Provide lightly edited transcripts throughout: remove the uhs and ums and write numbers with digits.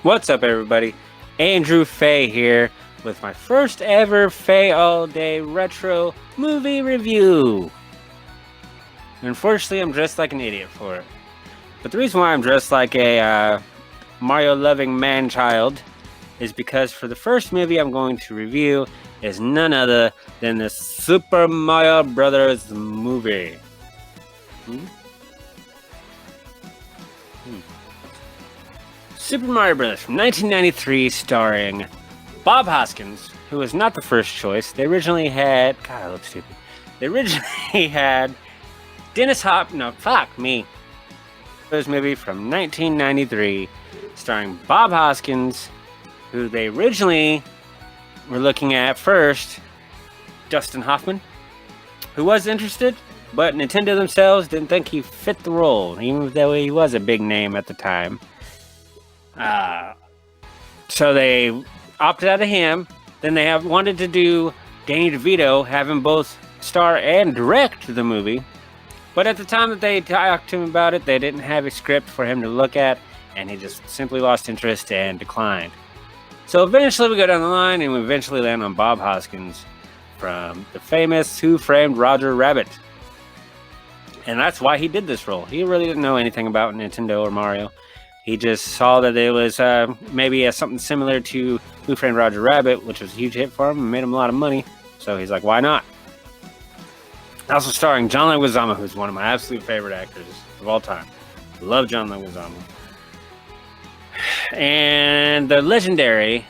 What's up, everybody? Andrew Fay here with my first ever Fay All Day Retro movie review. Unfortunately, I'm dressed like an idiot for it. But the reason why I'm dressed like a Mario-loving man-child is because for the first movie I'm going to review is none other than the Super Mario Brothers movie. Super Mario Bros. From 1993, starring Bob Hoskins, who was not the first choice. They originally had... God, I look stupid. They originally had Dennis Hopper... No, fuck me. This movie from 1993, starring Bob Hoskins, who they originally were looking at first, Dustin Hoffman, who was interested, but Nintendo themselves didn't think he fit the role, even though he was a big name at the time. So they opted out of him. Then they wanted to do Danny DeVito, have him both star and direct the movie. But at the time that they talked to him about it, they didn't have a script for him to look at, and he just simply lost interest and declined. So eventually we go down the line, and we eventually land on Bob Hoskins from the famous Who Framed Roger Rabbit. And that's why he did this role. He really didn't know anything about Nintendo or Mario. He just saw that it was maybe something similar to Who Framed Roger Rabbit, which was a huge hit for him and made him a lot of money. So he's like, why not? Also starring John Leguizamo, who's one of my absolute favorite actors of all time. Love John Leguizamo. And the legendary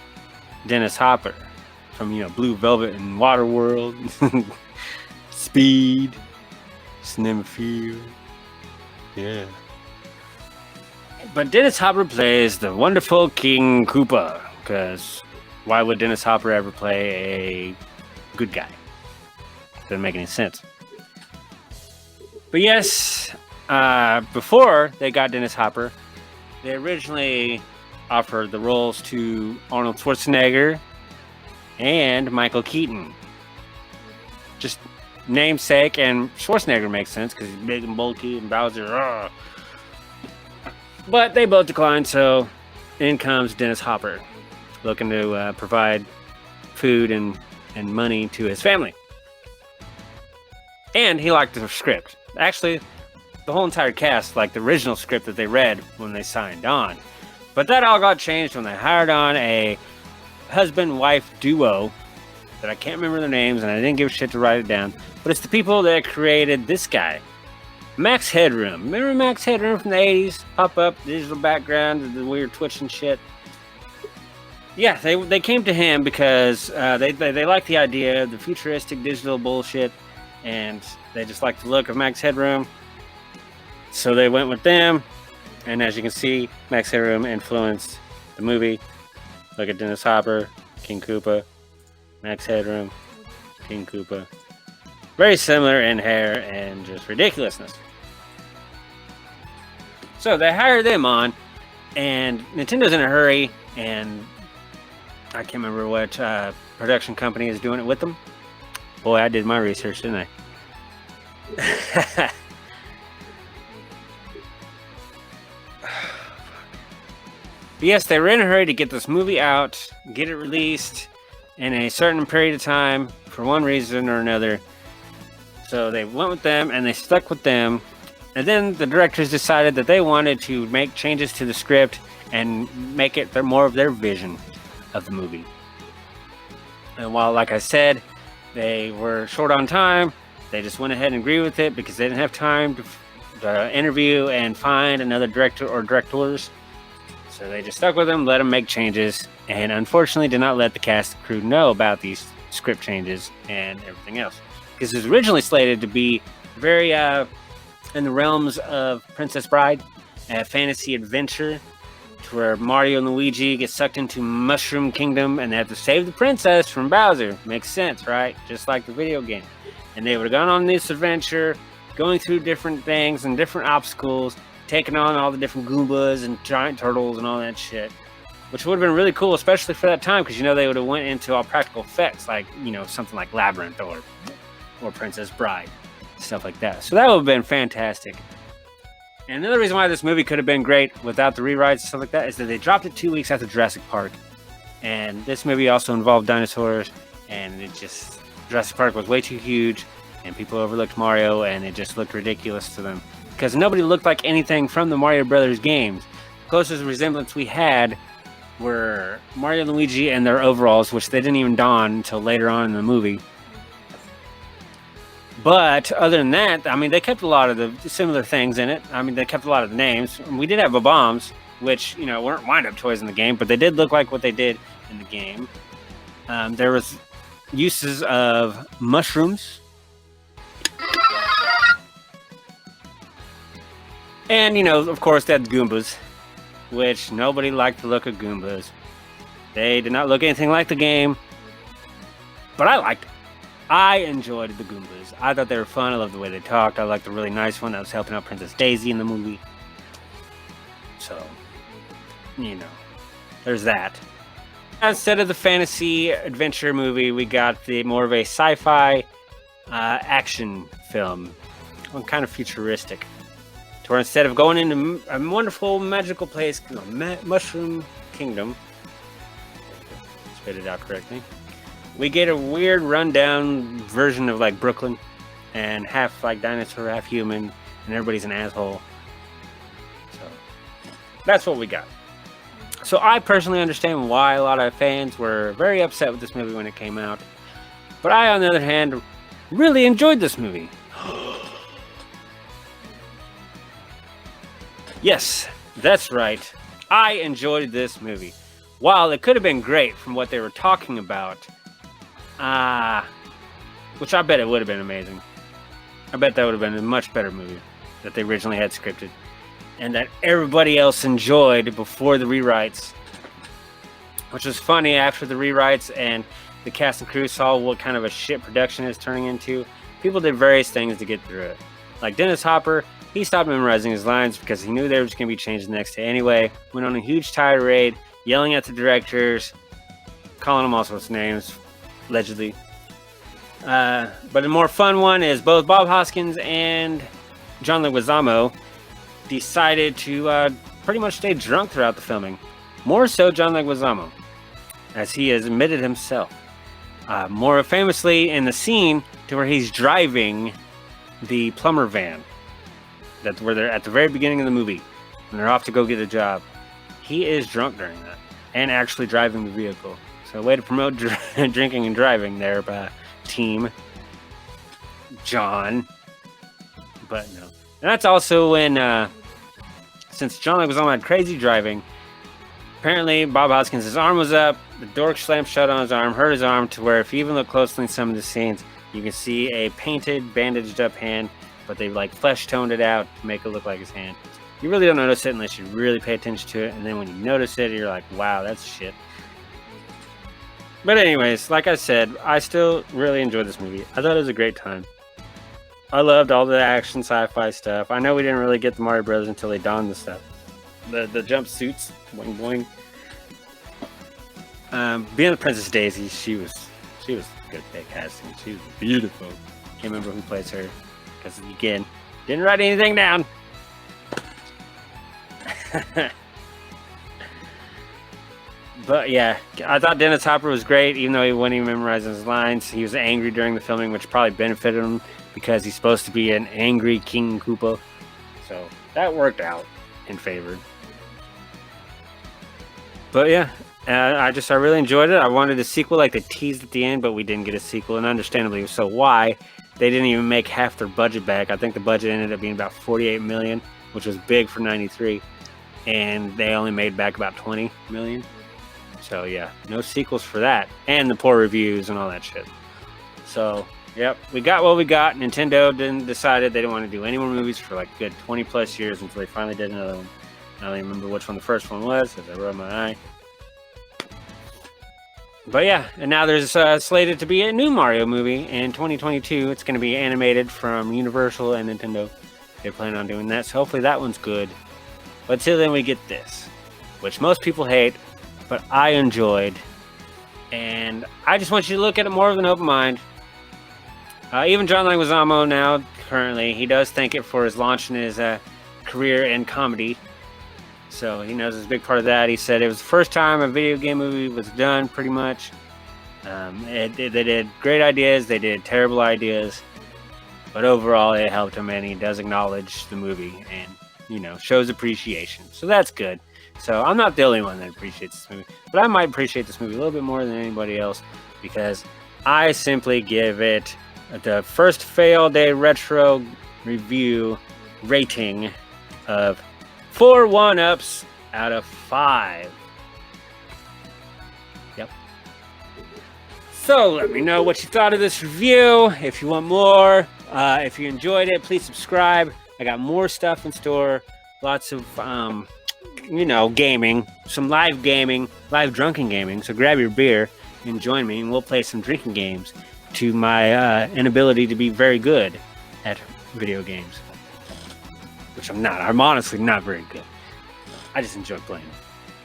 Dennis Hopper from, Blue Velvet and Waterworld. Speed. Cinema Field. Yeah. But Dennis Hopper plays the wonderful King Koopa, because why would Dennis Hopper ever play a good guy? Doesn't make any sense. But yes, before they got Dennis Hopper, they originally offered the roles to Arnold Schwarzenegger and Michael Keaton. Just namesake, and Schwarzenegger makes sense because he's big and bulky, and Bowser. But they both declined, so in comes Dennis Hopper, looking to provide food and money to his family. And he liked the script. Actually, the whole entire cast liked the original script that they read when they signed on. But that all got changed when they hired on a husband-wife duo that I can't remember their names, and I didn't give a shit to write it down. But it's the people that created this guy. Max Headroom. Remember Max Headroom from the 80s? Pop up, digital background, the weird twitching shit. Yeah, they came to him because they like the idea of the futuristic digital bullshit, and they just like the look of Max Headroom. So they went with them, and as you can see, Max Headroom influenced the movie. Look at Dennis Hopper, King Koopa, Max Headroom, King Koopa. Very similar in hair and just ridiculousness. So they hire them on, and Nintendo's in a hurry, and I can't remember what production company is doing it with them. Boy, I did my research, didn't I? But yes, they were in a hurry to get this movie out, get it released in a certain period of time for one reason or another. So they went with them, and they stuck with them. And then the directors decided that they wanted to make changes to the script and make it more of their vision of the movie. And while, like I said, they were short on time, they just went ahead and agreed with it because they didn't have time to interview and find another director or directors. So they just stuck with them, let them make changes, and unfortunately did not let the cast and crew know about these script changes and everything else. Because it was originally slated to be very in the realms of Princess Bride, a fantasy adventure, to where Mario and Luigi get sucked into Mushroom Kingdom and they have to save the princess from Bowser. Makes sense, right? Just like the video game. And they would have gone on this adventure, going through different things and different obstacles, taking on all the different Goombas and giant turtles and all that shit. Which would have been really cool, especially for that time, because they would have went into all practical effects, like something like Labyrinth or Princess Bride, stuff like that. So that would have been fantastic. And another reason why this movie could have been great without the rewrites and stuff like that is that they dropped it 2 weeks after Jurassic Park. And this movie also involved dinosaurs, and Jurassic Park was way too huge, and people overlooked Mario, and it just looked ridiculous to them. Because nobody looked like anything from the Mario Brothers games. The closest resemblance we had were Mario and Luigi and their overalls, which they didn't even don until later on in the movie. But other than that, I mean, they kept a lot of the similar things in it. I mean, they kept a lot of the names. We did have bombs, which, weren't wind-up toys in the game, but they did look like what they did in the game. There was uses of mushrooms. And, of course, they had Goombas, which nobody liked the look of Goombas. They did not look anything like the game, but I liked them. I enjoyed the Goombas. I thought they were fun. I loved the way they talked. I liked the really nice one that was helping out Princess Daisy in the movie. So, there's that. Instead of the fantasy adventure movie, we got the more of a sci-fi action film. Kind of futuristic. To where instead of going into a wonderful magical place, Mushroom Kingdom, spit it out correctly, we get a weird rundown version of like Brooklyn, and half like dinosaur, half human, and everybody's an asshole. So that's what we got. So I personally understand why a lot of fans were very upset with this movie when it came out. But I, on the other hand, really enjoyed this movie. Yes, that's right. I enjoyed this movie. While it could have been great from what they were talking about, which I bet it would have been amazing. I bet that would have been a much better movie that they originally had scripted, and that everybody else enjoyed before the rewrites. Which was funny after the rewrites and the cast and crew saw what kind of a shit production is turning into. People did various things to get through it. Like Dennis Hopper, he stopped memorizing his lines because he knew they were just going to be changed the next day anyway. Went on a huge tirade, yelling at the directors, calling them all sorts of names, allegedly. But a more fun one is both Bob Hoskins and John Leguizamo decided to pretty much stay drunk throughout the filming. More so John Leguizamo, as he has admitted himself. More famously in the scene to where he's driving the plumber van. That's where they're at the very beginning of the movie, and they're off to go get a job. He is drunk during that, and actually driving the vehicle. So, way to promote drinking and driving there, team John. But no, and that's also when, since John Leguizamo had crazy driving, apparently Bob Hoskins' arm was up. The door slammed shut on his arm, hurt his arm to where if you even look closely in some of the scenes, you can see a painted, bandaged up hand, but they like flesh toned it out to make it look like his hand. You really don't notice it unless you really pay attention to it, and then when you notice it, you're like, wow, that's shit. But anyways, like I said, I still really enjoyed this movie. I thought it was a great time. I loved all the action sci-fi stuff. I know we didn't really get the Mario Brothers until they donned the stuff. The jumpsuits, boing boing. Being the Princess Daisy, she was good at casting. She was beautiful. Can't remember who plays her, because again, didn't write anything down. But yeah, I thought Dennis Hopper was great, even though he wouldn't even memorize his lines. He was angry during the filming, which probably benefited him because he's supposed to be an angry King Koopa. So that worked out in favor. But yeah, I really enjoyed it. I wanted a sequel like they teased at the end, but we didn't get a sequel, and understandably so. Why? They didn't even make half their budget back. I think the budget ended up being about $48 million, which was big for '93, and they only made back about $20 million. So yeah, no sequels for that, and the poor reviews and all that shit. So yep, we got what we got. Nintendo decided they didn't want to do any more movies for like a good 20 plus years until they finally did another one. I don't even remember which one the first one was, as I rubbed my eye. But yeah, and now there's slated to be a new Mario movie in 2022. It's going to be animated from Universal and Nintendo. They plan on doing that, so hopefully that one's good. But until then, we get this, which most people hate, but I enjoyed. And I just want you to look at it more with an open mind. Even John Leguizamo now, currently, he does thank it for his launch in his career in comedy. So he knows it's a big part of that. He said it was the first time a video game movie was done, pretty much. They did great ideas, they did terrible ideas, but overall it helped him, and he does acknowledge the movie and, you know, shows appreciation. So that's good. So I'm not the only one that appreciates this movie, but I might appreciate this movie a little bit more than anybody else because I simply give it the first Fail Day Retro review rating of 4 1-ups out of 5. Yep. So let me know what you thought of this review. If you want more, if you enjoyed it, please subscribe. I got more stuff in store. Lots of, you know, gaming, some live gaming, live drunken gaming. So grab your beer and join me, and we'll play some drinking games to my inability to be very good at video games, which I'm not. I'm honestly not very good. I just enjoy playing.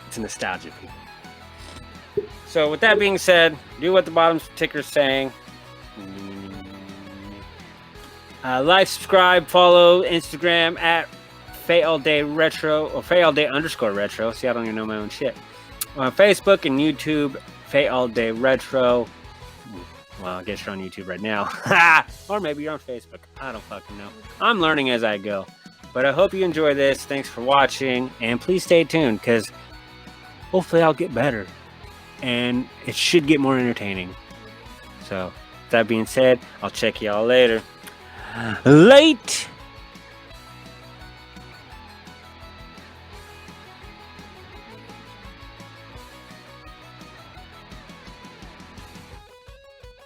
It's a nostalgia piece. So with that being said, do what the bottom ticker's saying. Like, subscribe, follow Instagram at Fail Day Retro or Fail Day _retro. See, I don't even know my own shit. On Facebook and YouTube, Fail Day Retro. Well, I guess you're on YouTube right now. Or maybe you're on Facebook. I don't fucking know. I'm learning as I go. But I hope you enjoy this. Thanks for watching. And please stay tuned, because hopefully I'll get better. And it should get more entertaining. So, that being said, I'll check y'all later. Late!